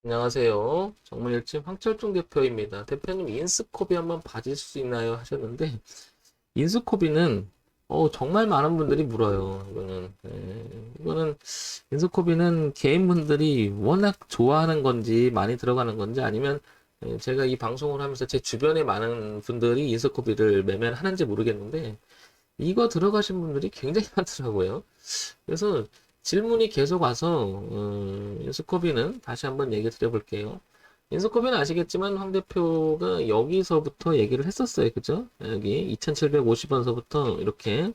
안녕하세요. 정문일집 황철중 대표입니다. 대표님 인스코비 한번 봐줄 수 있나요? 하셨는데 인스코비는 정말 많은 분들이 물어요. 이거는 인스코비는 개인분들이 워낙 좋아하는 건지 많이 들어가는 건지 아니면 제가 이 방송을 하면서 제 주변에 많은 분들이 인스코비를 매매를 하는지 모르겠는데 이거 들어가신 분들이 굉장히 많더라고요. 그래서 질문이 계속 와서 인스코비는 다시 한번 얘기 드려볼게요. 인스코비는 아시겠지만 황 대표가 여기서부터 얘기를 했었어요. 그죠? 여기 2750원서부터 이렇게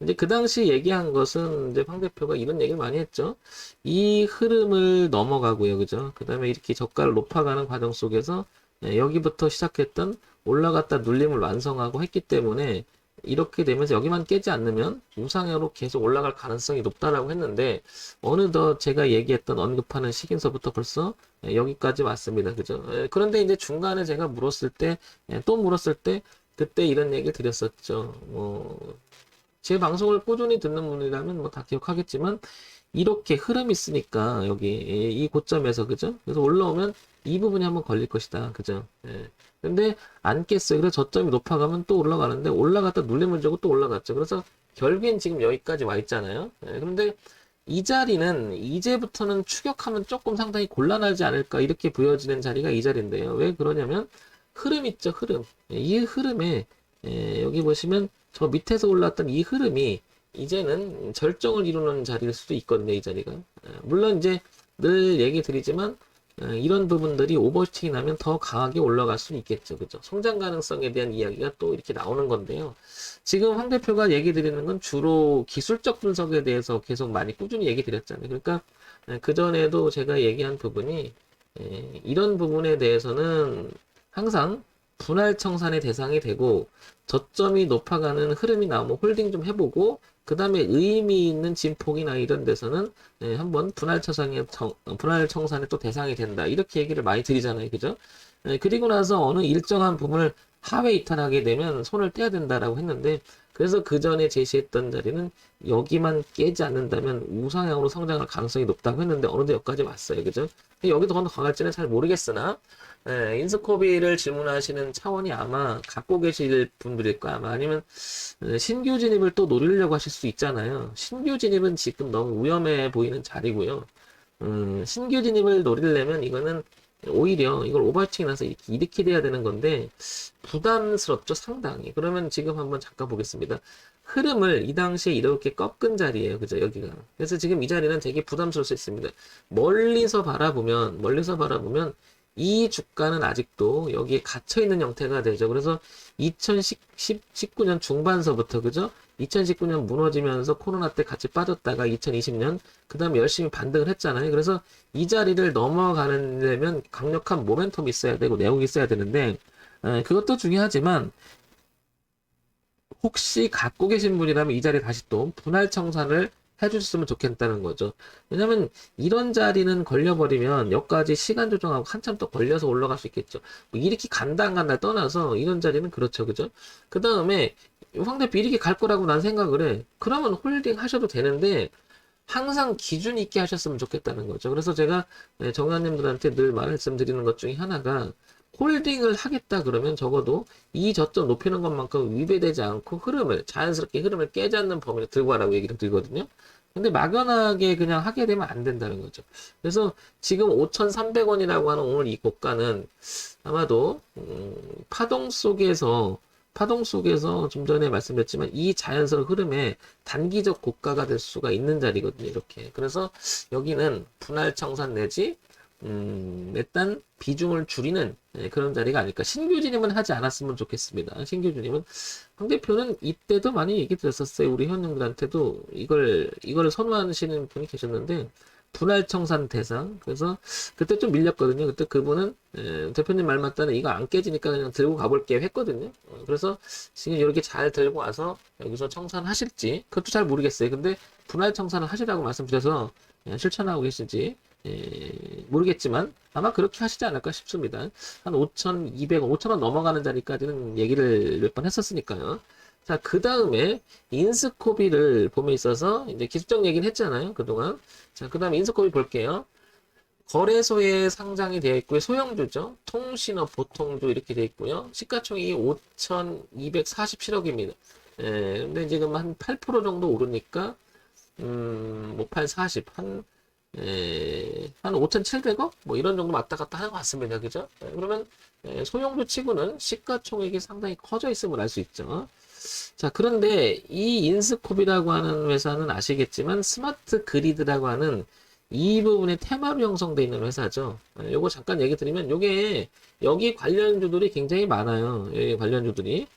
이제 그 당시 얘기한 것은 이제 황 대표가 이런 얘기를 많이 했죠. 이 흐름을 넘어가고요. 그죠? 그 다음에 이렇게 저가를 높아가는 과정 속에서 여기부터 시작했던 올라갔다 눌림을 완성하고 했기 때문에 이렇게 되면서 여기만 깨지 않으면 우상향으로 계속 올라갈 가능성이 높다라고 했는데 어느덧 제가 얘기했던 언급하는 시기서부터 벌써 여기까지 왔습니다. 그죠? 그런데 이제 중간에 제가 물었을 때 또 물었을 때 그때 이런 얘기를 드렸었죠. 제 방송을 꾸준히 듣는 분이라면 뭐 다 기억하겠지만 이렇게 흐름이 있으니까 여기 이 고점에서 그죠? 그래서 올라오면 이 부분이 한번 걸릴 것이다. 그죠? 근데 안 깼어요. 그래서 저점이 높아가면 또 올라가는데 올라갔다 눌림을 주고 또 올라갔죠. 그래서 결국엔 지금 여기까지 와 있잖아요. 그런데 이 자리는 이제부터는 추격하면 조금 상당히 곤란하지 않을까 이렇게 보여지는 자리가 이 자리인데요. 왜 그러냐면 흐름 있죠, 흐름. 이 흐름에 여기 보시면 저 밑에서 올랐던 이 흐름이 이제는 절정을 이루는 자리일 수도 있거든요, 이 자리가. 물론 이제 늘 얘기 드리지만 이런 부분들이 오버슈팅이 나면 더 강하게 올라갈 수 있겠죠. 그죠? 성장 가능성에 대한 이야기가 또 이렇게 나오는 건데요. 지금 황 대표가 얘기 드리는 건 주로 기술적 분석에 대해서 계속 많이 꾸준히 얘기 드렸잖아요. 그러니까 그전에도 제가 얘기한 부분이 이런 부분에 대해서는 항상 분할 청산의 대상이 되고 저점이 높아가는 흐름이 나오면 홀딩 좀 해보고 그 다음에 의미 있는 진폭이나 이런 데서는 한번 분할 청산의 또 대상이 된다 이렇게 얘기를 많이 드리잖아요, 그죠? 그리고 나서 어느 일정한 부분을 하회 이탈하게 되면 손을 떼야 된다라고 했는데 그래서 그 전에 제시했던 자리는 여기만 깨지 않는다면 우상향으로 성장할 가능성이 높다고 했는데 어느덧 여기까지 왔어요, 그죠? 여기도 더 강할지는 잘 모르겠으나 인스코비를 질문하시는 차원이 아마 갖고 계실 분들일 거야. 아마 아니면 신규 진입을 또 노리려고 하실 수 있잖아요. 신규 진입은 지금 너무 위험해 보이는 자리고요. 신규 진입을 노리려면 이거는 오히려 이걸 오버치기 나서 이렇게 돼야 되는 건데 부담스럽죠, 상당히. 그러면 지금 한번 잠깐 보겠습니다. 흐름을 이 당시에 이렇게 꺾은 자리예요. 그죠? 여기가. 그래서 지금 이 자리는 되게 부담스러울 수 있습니다. 멀리서 바라보면 이 주가는 아직도 여기에 갇혀 있는 형태가 되죠. 그래서 2019년 중반서부터 그죠? 2019년 무너지면서 코로나 때 같이 빠졌다가 2020년 그 다음에 열심히 반등을 했잖아요. 그래서 이 자리를 넘어가려면 강력한 모멘텀이 있어야 되고 내용이 있어야 되는데 그것도 중요하지만 혹시 갖고 계신 분이라면 이 자리에 다시 또 분할 청산을 해주셨으면 좋겠다는 거죠. 왜냐면 이런 자리는 걸려버리면 여기까지 시간 조정하고 한참 또 걸려서 올라갈 수 있겠죠. 뭐 이렇게 간다 안 간다 떠나서 이런 자리는 그렇죠. 그죠? 그 다음에 황 대표 이렇게 갈 거라고 난 생각을 해. 그러면 홀딩 하셔도 되는데 항상 기준 있게 하셨으면 좋겠다는 거죠. 그래서 제가 정관님들한테 늘 말씀드리는 것 중에 하나가 홀딩을 하겠다 그러면 적어도 이 저점 높이는 것만큼 위배되지 않고 자연스럽게 흐름을 깨지 않는 범위를 들고 가라고 얘기를 드리거든요. 근데 막연하게 그냥 하게 되면 안 된다는 거죠. 그래서 지금 5,300원이라고 하는 오늘 이 고가는 아마도 파동 속에서 좀 전에 말씀드렸지만 이 자연스러운 흐름에 단기적 고가가 될 수가 있는 자리거든요. 이렇게. 그래서 여기는 분할 청산 내지 일단 비중을 줄이는 그런 자리가 아닐까. 신규 진입은 하지 않았으면 좋겠습니다. 신규 진입은 황 대표는 이때도 많이 얘기 드렸었어요. 우리 회원님들한테도 이걸 선호하시는 분이 계셨는데 분할 청산 대상. 그래서 그때 좀 밀렸거든요. 그때 그분은 대표님 말 맞다는 이거 안 깨지니까 그냥 들고 가볼게 했거든요. 그래서 지금 이렇게 잘 들고 와서 여기서 청산하실지 그것도 잘 모르겠어요. 근데 분할 청산을 하시라고 말씀드려서 실천하고 계신지 모르겠지만 아마 그렇게 하시지 않을까 싶습니다. 한 5,200원, 5,000원 넘어가는 자리까지는 얘기를 몇 번 했었으니까요. 자, 그 다음에 인스코비를 봄에 있어서 이제 기술적 얘기를 했잖아요. 그동안. 자, 그 다음에 인스코비 볼게요. 거래소에 상장이 되어 있고요. 소형주죠. 통신업, 보통주 이렇게 되어 있고요. 시가총액이 5,247억입니다. 근데 지금 한 8% 정도 오르니까, 뭐, 8, 40, 한 5,700억? 뭐, 이런 정도 왔다 갔다 하는 것 같습니다. 그죠? 그러면, 소형주 치고는 시가총액이 상당히 커져 있음을 알 수 있죠. 자, 그런데 이 인스콥이라고 하는 회사는 아시겠지만 스마트 그리드라고 하는 이 부분의 테마로 형성되어 있는 회사죠. 요거 잠깐 얘기 드리면 요게 여기 관련주들이 굉장히 많아요. 여기 관련주들이.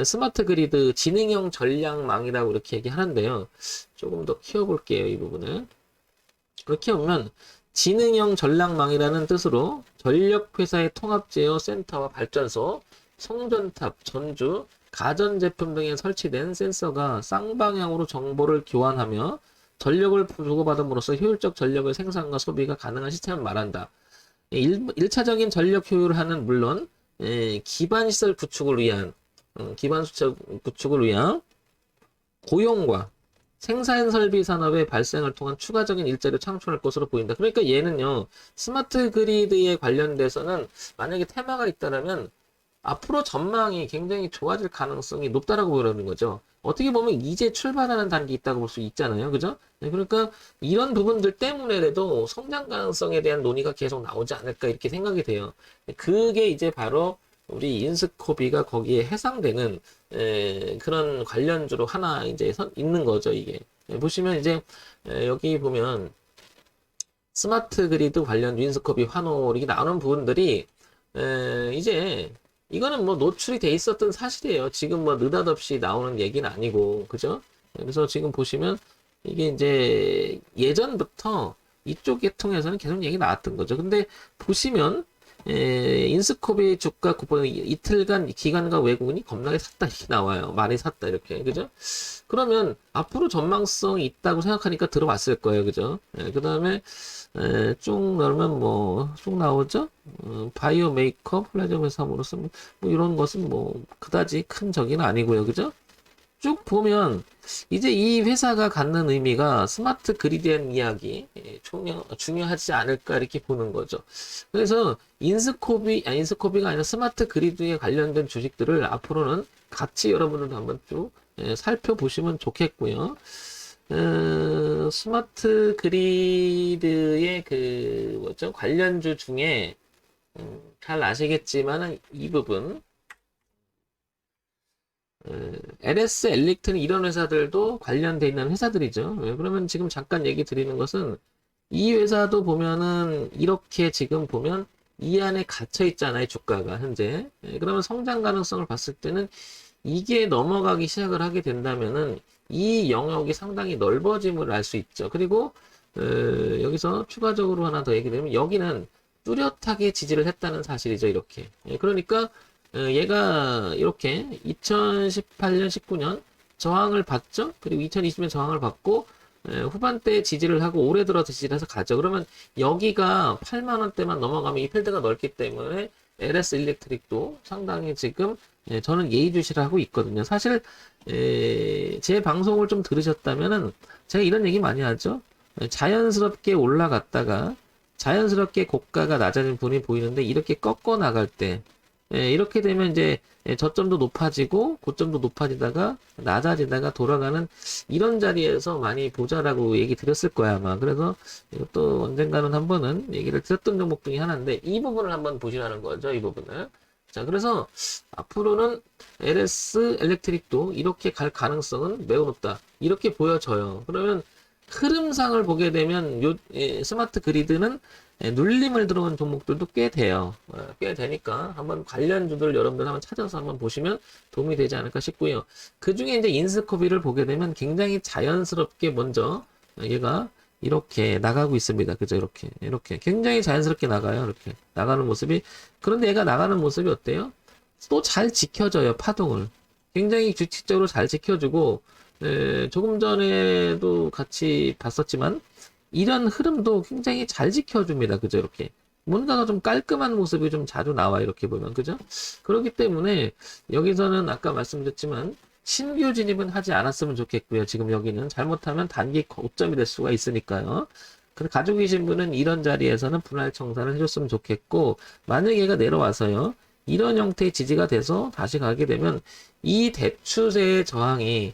스마트 그리드 지능형 전략망이라고 이렇게 얘기하는데요. 조금 더 키워볼게요, 이 부분을. 그렇게 보면 지능형 전략망이라는 뜻으로 전력회사의 통합 제어 센터와 발전소, 송전탑, 전주, 가전제품 등에 설치된 센서가 쌍방향으로 정보를 교환하며 전력을 주고받음으로써 효율적 전력의 생산과 소비가 가능한 시스템을 말한다. 1차적인 전력 효율화는 물론 기반시설 구축을 위한 기반시설 구축을 위한 고용과 생산 설비 산업의 발생을 통한 추가적인 일자리 창출할 것으로 보인다. 그러니까 얘는요, 스마트 그리드에 관련돼서는 만약에 테마가 있다면 앞으로 전망이 굉장히 좋아질 가능성이 높다라고 보여는 거죠. 어떻게 보면 이제 출발하는 단계에 있다고 볼 수 있잖아요. 그죠? 네, 그러니까 이런 부분들 때문에라도 성장 가능성에 대한 논의가 계속 나오지 않을까 이렇게 생각이 돼요. 그게 이제 바로 우리 인스코비가 거기에 해당되는 그런 관련주로 하나 이제 있는 거죠, 이게. 보시면 이제 여기 보면 스마트 그리드 관련 인스코비 환호 이렇게 나오는 부분들이 이제 이거는 뭐 노출이 돼 있었던 사실이에요. 지금 뭐 느닷없이 나오는 얘기는 아니고, 그죠? 그래서 지금 보시면 이게 이제 예전부터 이쪽 계통에서는 계속 얘기 나왔던 거죠. 근데 보시면 인스코비 주가 쿠폰이 이틀간 기관과 외국인이 겁나게 샀다 이렇게 나와요. 많이 샀다 이렇게, 그죠? 그러면 앞으로 전망성이 있다고 생각하니까 들어왔을 거예요, 그죠? 그 다음에 쭉 넣으면 뭐 쭉 나오죠? 바이오 메이크업 플라즈마 회사로서 뭐 이런 것은 뭐 그다지 큰 적이는 아니고요, 그죠? 쭉 보면 이제 이 회사가 갖는 의미가 스마트 그리드에 대한 이야기 중요하지 않을까 이렇게 보는 거죠. 그래서 인스코비가 아니라 스마트 그리드에 관련된 주식들을 앞으로는 같이 여러분들도 한번 쭉 살펴보시면 좋겠고요. 스마트 그리드의 그 뭐죠 관련주 중에 잘 아시겠지만 이 부분 LS 엘릭트는 이런 회사들도 관련돼 있는 회사들이죠. 그러면 지금 잠깐 얘기 드리는 것은 이 회사도 보면은 이렇게 지금 보면 이 안에 갇혀 있잖아요, 주가가 현재. 그러면 성장 가능성을 봤을 때는 이게 넘어가기 시작을 하게 된다면은 이 영역이 상당히 넓어짐을 알 수 있죠. 그리고 여기서 추가적으로 하나 더 얘기드리면 여기는 뚜렷하게 지지를 했다는 사실이죠, 이렇게. 그러니까 얘가 이렇게 2018년, 19년 저항을 받죠. 그리고 2020년 저항을 받고 후반대에 지지를 하고 올해 들어 지지를 해서 가죠. 그러면 여기가 8만 원대만 넘어가면 이 필드가 넓기 때문에 LS 일렉트릭도 상당히 지금 저는 예의주시를 하고 있거든요. 사실 제 방송을 좀 들으셨다면은 제가 이런 얘기 많이 하죠. 자연스럽게 올라갔다가 자연스럽게 고가가 낮아진 분이 보이는데 이렇게 꺾어 나갈 때 이렇게 되면 이제 저점도 높아지고 고점도 높아지다가 낮아지다가 돌아가는 이런 자리에서 많이 보자라고 얘기 드렸을 거야 아마. 그래서 이것도 언젠가는 한 번은 얘기를 드렸던 종목 중에 하나인데 이 부분을 한번 보시라는 거죠, 이 부분을. 자, 그래서 앞으로는 LS 엘렉트릭도 이렇게 갈 가능성은 매우 높다 이렇게 보여져요. 그러면 흐름상을 보게 되면 스마트 그리드는 눌림을 들어온 종목들도 꽤 돼요. 꽤 되니까 한번 관련주들 여러분들 한번 찾아서 한번 보시면 도움이 되지 않을까 싶고요. 그 중에 이제 인스코비를 보게 되면 굉장히 자연스럽게 먼저 얘가 이렇게 나가고 있습니다. 그죠? 이렇게 굉장히 자연스럽게 나가요. 이렇게 나가는 모습이. 그런데 얘가 나가는 모습이 어때요? 또 잘 지켜져요. 파동을. 굉장히 규칙적으로 잘 지켜주고 조금 전에도 같이 봤었지만 이런 흐름도 굉장히 잘 지켜줍니다. 그죠? 이렇게. 뭔가가 좀 깔끔한 모습이 좀 자주 나와, 이렇게 보면. 그죠? 그렇기 때문에 여기서는 아까 말씀드렸지만 신규 진입은 하지 않았으면 좋겠고요. 지금 여기는 잘못하면 단기 고점이 될 수가 있으니까요. 근데 가지고 계신 분은 이런 자리에서는 분할 청산을 해줬으면 좋겠고, 만약에 얘가 내려와서요, 이런 형태의 지지가 돼서 다시 가게 되면 이 대추세의 저항이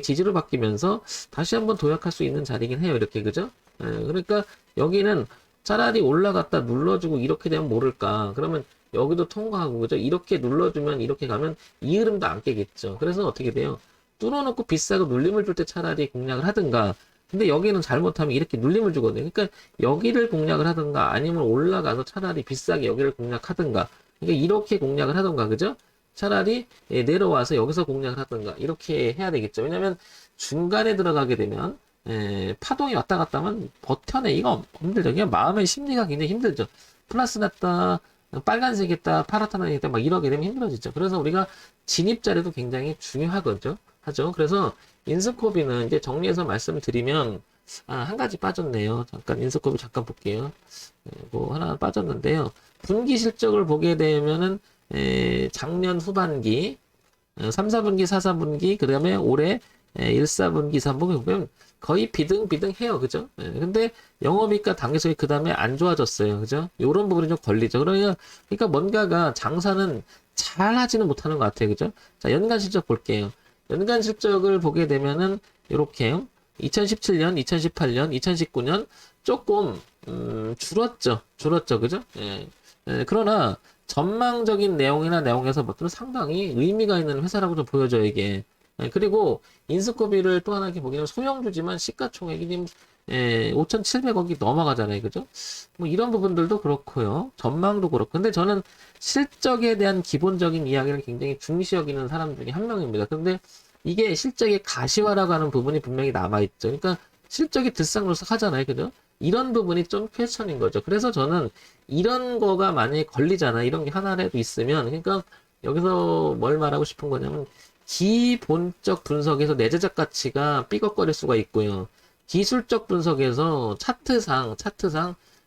지지로 바뀌면서 다시 한번 도약할 수 있는 자리긴 해요. 이렇게, 그죠? 그러니까 여기는 차라리 올라갔다 눌러주고 이렇게 되면 모를까. 그러면 여기도 통과하고, 그죠? 이렇게 눌러주면 이렇게 가면 이 흐름도 안 깨겠죠. 그래서 어떻게 돼요? 뚫어놓고 비싸고 눌림을 줄 때 차라리 공략을 하든가. 근데 여기는 잘못하면 이렇게 눌림을 주거든요. 그러니까 여기를 공략을 하든가 아니면 올라가서 차라리 비싸게 여기를 공략하든가. 그러니까 이렇게 공략을 하든가, 그죠? 차라리 내려와서 여기서 공략을 하든가 이렇게 해야 되겠죠. 왜냐면 중간에 들어가게 되면 파동이 왔다 갔다 하면 버텨내기가 힘들죠. 그냥 마음의 심리가 굉장히 힘들죠. 플러스 났다, 빨간색 했다, 파랗다 했다 막 이러게 되면 힘들어지죠. 그래서 우리가 진입 자리도 굉장히 중요하거든요. 하죠. 그래서 인스코비는 이제 정리해서 말씀드리면 한 가지 빠졌네요. 잠깐 인스코비 잠깐 볼게요. 뭐 하나 빠졌는데요. 분기 실적을 보게 되면은 작년 후반기 3, 4분기, 4, 4분기, 그 다음에 올해 1, 4분기, 3분기 보면 거의 비등비등해요. 그죠? 근데 영업이익과 당기수익 그 다음에 안 좋아졌어요. 그죠? 요런 부분이 좀 걸리죠. 그러니까 뭔가가 장사는 잘 하지는 못하는 것 같아요. 그죠? 자, 연간 실적 볼게요. 연간 실적을 보게 되면은 이렇게 2017년, 2018년, 2019년 조금 줄었죠. 그죠? 그러나 전망적인 내용이나 내용에서 보면 상당히 의미가 있는 회사라고 좀 보여져요, 이게. 그리고 인스코비를 또 하나 이렇게 보게 되면 소형주지만 시가총액이 지금 5,700억이 넘어가잖아요, 그죠? 뭐 이런 부분들도 그렇고요. 전망도 그렇고. 근데 저는 실적에 대한 기본적인 이야기를 굉장히 중시 여기는 사람 중에 한 명입니다. 근데 이게 실적의 가시화라고 하는 부분이 분명히 남아있죠. 그러니까 실적이 들썩들썩 하잖아요, 그죠? 이런 부분이 좀 퀘스천인 거죠. 그래서 저는 이런 거가 만약에 걸리잖아. 이런 게 하나라도 있으면. 그러니까 여기서 뭘 말하고 싶은 거냐면 기본적 분석에서 내재적 가치가 삐걱거릴 수가 있고요. 기술적 분석에서 차트상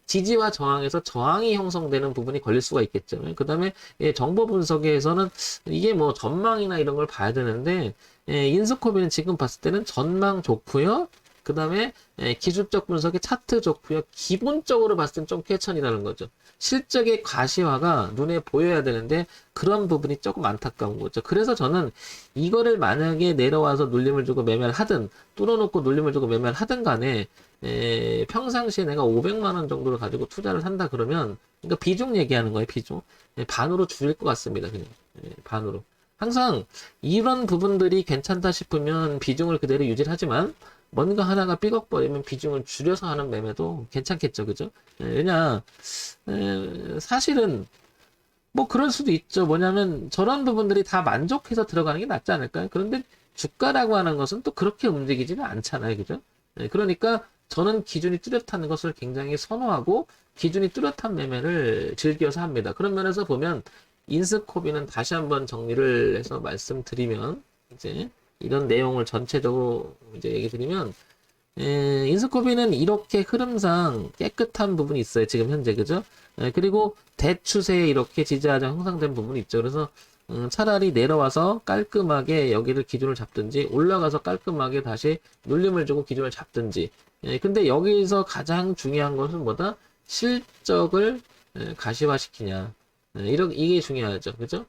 지지와 저항에서 저항이 형성되는 부분이 걸릴 수가 있겠죠. 그 다음에 정보 분석에서는 이게 뭐 전망이나 이런 걸 봐야 되는데 인스코비는 지금 봤을 때는 전망 좋고요. 그 다음에 기술적 분석에 차트 좋고요. 기본적으로 봤을 땐 좀 쾌천이라는 거죠. 실적의 가시화가 눈에 보여야 되는데 그런 부분이 조금 안타까운 거죠. 그래서 저는 이거를 만약에 내려와서 눌림을 주고 매매를 하든 뚫어놓고 눌림을 주고 매매를 하든 간에 평상시에 내가 500만 원 정도를 가지고 투자를 한다 그러면 그러니까 비중 얘기하는 거예요. 비중. 반으로 줄일 것 같습니다. 그냥 반으로. 항상 이런 부분들이 괜찮다 싶으면 비중을 그대로 유지하지만 뭔가 하나가 삐걱버리면 비중을 줄여서 하는 매매도 괜찮겠죠. 그죠? 왜냐 사실은 뭐 그럴 수도 있죠. 뭐냐면 저런 부분들이 다 만족해서 들어가는 게 낫지 않을까요? 그런데 주가라고 하는 것은 또 그렇게 움직이지는 않잖아요. 그죠? 그러니까 저는 기준이 뚜렷한 것을 굉장히 선호하고 기준이 뚜렷한 매매를 즐겨서 합니다. 그런 면에서 보면 인스코비는 다시 한번 정리를 해서 말씀드리면 이제 이런 내용을 전체적으로 이제 얘기 드리면 인스코비는 이렇게 흐름상 깨끗한 부분이 있어요. 지금 현재 그죠? 그리고 대추세에 이렇게 지지하자 형성된 부분이 있죠. 그래서 차라리 내려와서 깔끔하게 여기를 기준을 잡든지 올라가서 깔끔하게 다시 눌림을 주고 기준을 잡든지 근데 여기서 가장 중요한 것은 뭐다? 실적을 가시화시키냐 이게 중요하죠. 그죠?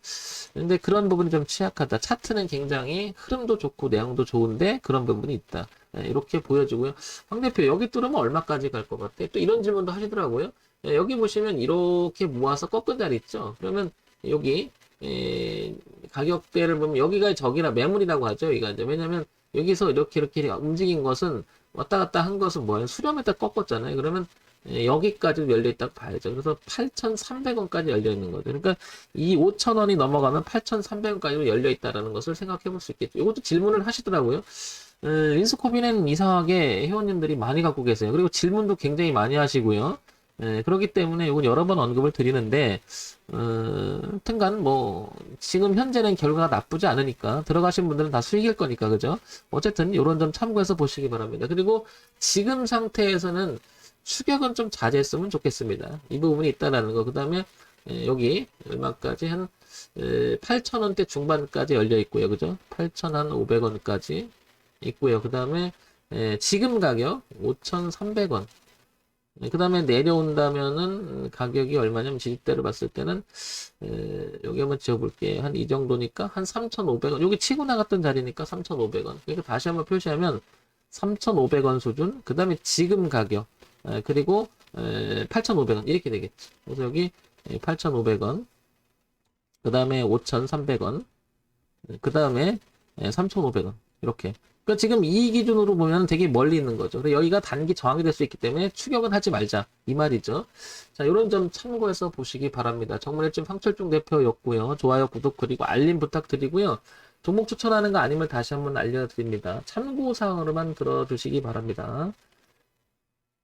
근데 그런 부분이 좀 취약하다. 차트는 굉장히 흐름도 좋고 내용도 좋은데 그런 부분이 있다. 이렇게 보여지고요. 황 대표 여기 뚫으면 얼마까지 갈 것 같아? 또 이런 질문도 하시더라고요. 여기 보시면 이렇게 모아서 꺾은 자리 있죠. 그러면 여기 가격대를 보면 여기가 저기라 매물이라고 하죠. 여기가 이제 왜냐면 여기서 이렇게 움직인 것은 왔다 갔다 한 것은 뭐예요? 수렴에다 꺾었잖아요. 그러면 여기까지 열려있다고 봐야죠. 그래서 8,300원까지 열려있는 거죠. 그러니까 이 5,000원이 넘어가면 8,300원까지 열려있다라는 것을 생각해 볼 수 있겠죠. 이것도 질문을 하시더라고요. 인스코비는 이상하게 회원님들이 많이 갖고 계세요. 그리고 질문도 굉장히 많이 하시고요. 그렇기 때문에 이건 여러 번 언급을 드리는데 하여튼간 뭐 지금 현재는 결과가 나쁘지 않으니까 들어가신 분들은 다 수익일 거니까 그죠? 어쨌든 이런 점 참고해서 보시기 바랍니다. 그리고 지금 상태에서는 추격은 좀 자제했으면 좋겠습니다. 이 부분이 있다라는 거. 그 다음에 여기 얼마까지 한 8,000원대 중반까지 열려 있고요. 그죠? 8,500원까지 있고요. 그 다음에 지금 가격 5,300원. 그 다음에 내려온다면은 가격이 얼마냐면 지지대를 봤을 때는 여기 한번 지어볼게. 한 이 정도니까 한 3,500원. 여기 치고 나갔던 자리니까 3,500원. 그러니까 다시 한번 표시하면 3,500원 수준. 그 다음에 지금 가격. 그리고 8,500원 이렇게 되겠지. 그래서 여기 8,500원. 그 다음에 5,300원. 그 다음에 3,500원. 이렇게. 그러니까 지금 이 기준으로 보면 되게 멀리 있는 거죠. 근데 여기가 단기 저항이 될 수 있기 때문에 추격은 하지 말자. 이 말이죠. 자, 이런 점 참고해서 보시기 바랍니다. 정말1점 황철중 대표였고요. 좋아요, 구독, 그리고 알림 부탁드리고요. 종목 추천하는 거 아니면 다시 한번 알려드립니다. 참고사항으로만 들어주시기 바랍니다.